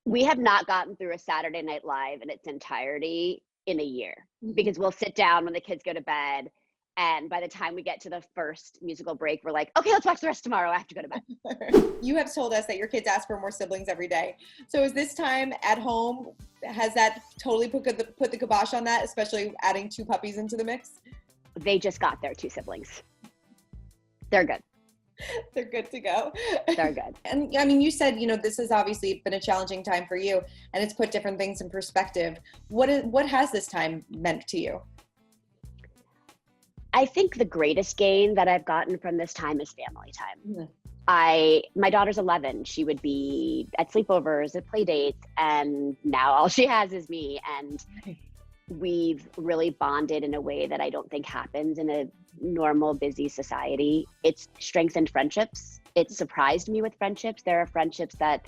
We have not gotten through a Saturday Night Live in its entirety in a year, because we'll sit down when the kids go to bed, and by the time we get to the first musical break, we're like, okay, let's watch the rest tomorrow. I have to go to bed. You have told us that your kids ask for more siblings every day. So is this time at home, has that totally put the kibosh on that, especially adding 2 puppies into the mix? They just got their 2 siblings. They're good. They're good to go. They're good. And I mean, you said, this has obviously been a challenging time for you, and it's put different things in perspective. What has this time meant to you? I think the greatest gain that I've gotten from this time is family time. Mm-hmm. My daughter's 11. She would be at sleepovers, at play dates, and now all she has is me. And we've really bonded in a way that I don't think happens in a normal, busy society. It's strengthened friendships. It surprised me with friendships. There are friendships that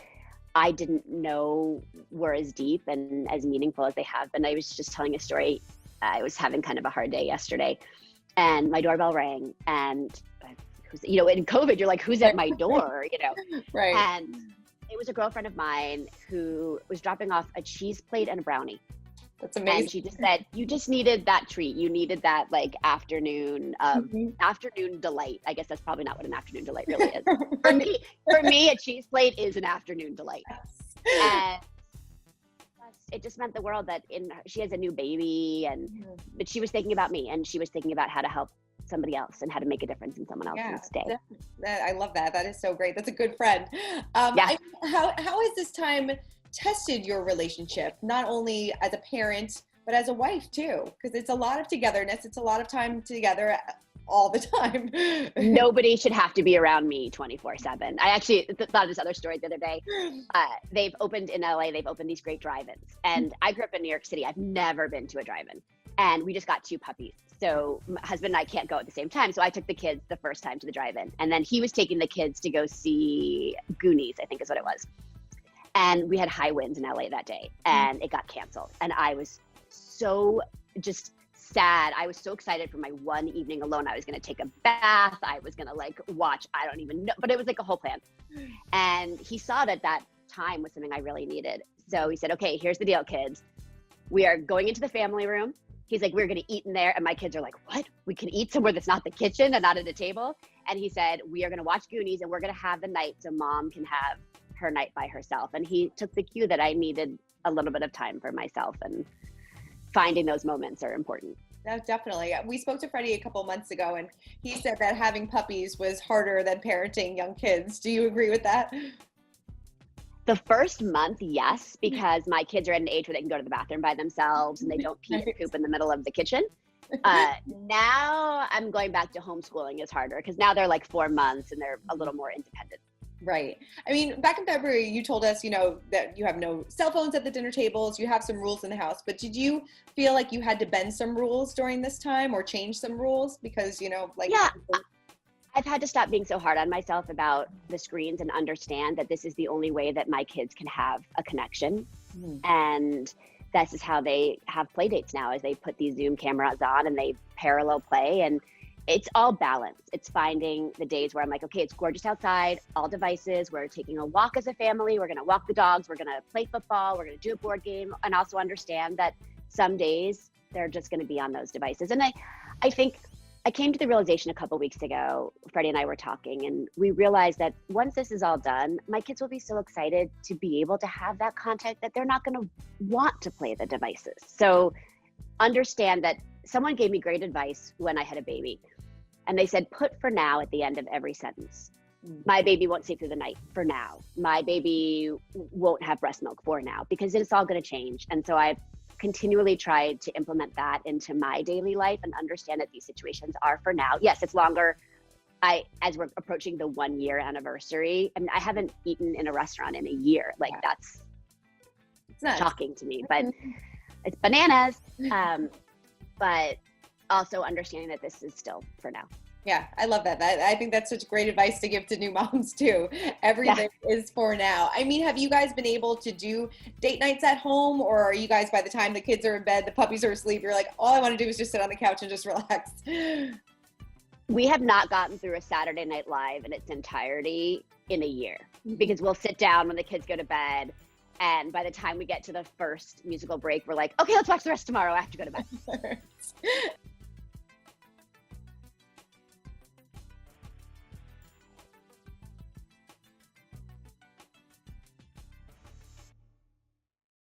I didn't know were as deep and as meaningful as they have been. I was just telling a story. I was having kind of a hard day yesterday, and my doorbell rang, and in COVID, you're like, who's at my door, Right. And it was a girlfriend of mine who was dropping off a cheese plate and a brownie. That's amazing. And she just said, you just needed that treat. You needed that afternoon delight. I guess that's probably not what an afternoon delight really is. For me, a cheese plate is an afternoon delight. And it just meant the world that she has a new baby, but she was thinking about me, and she was thinking about how to help somebody else and how to make a difference in someone else's day. I love that. That is so great. That's a good friend. How has this time tested your relationship, not only as a parent, but as a wife too? Because it's a lot of togetherness. It's a lot of time together all the time. Nobody should have to be around me 24/7. I actually thought of this other story the other day. They've opened in LA, they've opened these great drive-ins. And I grew up in New York City. I've never been to a drive-in. And we just got 2 puppies. So my husband and I can't go at the same time. So I took the kids the first time to the drive-in. And then he was taking the kids to go see Goonies, I think is what it was. And we had high winds in LA that day, and it got canceled. And I was so just sad. I was so excited for my one evening alone. I was going to take a bath. I was going to watch, I don't even know, but it was like a whole plan. And he saw that time was something I really needed. So he said, okay, here's the deal, kids. We are going into the family room. He's like, we're going to eat in there. And my kids are like, what? We can eat somewhere that's not the kitchen and not at a table? And he said, we are going to watch Goonies, and we're going to have the night so mom can have her night by herself. And he took the cue that I needed a little bit of time for myself, and finding those moments are important. No, definitely. We spoke to Freddie a couple months ago, and he said that having puppies was harder than parenting young kids. Do you agree with that? The first month, yes, because my kids are at an age where they can go to the bathroom by themselves and they don't pee and poop in the middle of the kitchen. Now I'm going back to homeschooling is harder, because now they're like 4 months and they're a little more independent. Right. I mean, back in February, you told us, that you have no cell phones at the dinner tables, you have some rules in the house, but did you feel like you had to bend some rules during this time or change some rules? Because, Yeah, I've had to stop being so hard on myself about the screens and understand that this is the only way that my kids can have a connection. And this is how they have play dates now, is they put these Zoom cameras on and they parallel play, and it's all balance. It's finding the days where I'm like, okay, it's gorgeous outside, all devices. We're taking a walk as a family. We're going to walk the dogs. We're going to play football. We're going to do a board game, and also understand that some days they're just going to be on those devices. And I think I came to the realization a couple weeks ago, Freddie and I were talking, and we realized that once this is all done, my kids will be so excited to be able to have that contact that they're not going to want to play the devices. So understand that someone gave me great advice when I had a baby. And they said, put "for now" at the end of every sentence. My baby won't sleep through the night for now. My baby won't have breast milk for now, because it's all going to change. And so I've continually tried to implement that into my daily life and understand that these situations are for now. Yes, it's longer. As we're approaching the 1-year anniversary, I mean, I haven't eaten in a restaurant in a year. That's shocking to me, but it's bananas. But also understanding that this is still for now. Yeah, I love that. I think that's such great advice to give to new moms too. Everything is for now. I mean, have you guys been able to do date nights at home, or are you guys, by the time the kids are in bed, the puppies are asleep, you're like, all I want to do is just sit on the couch and just relax? We have not gotten through a Saturday Night Live in its entirety in a year, because we'll sit down when the kids go to bed, And by the time we get to the first musical break, we're like, okay, let's watch the rest tomorrow. I have to go to bed.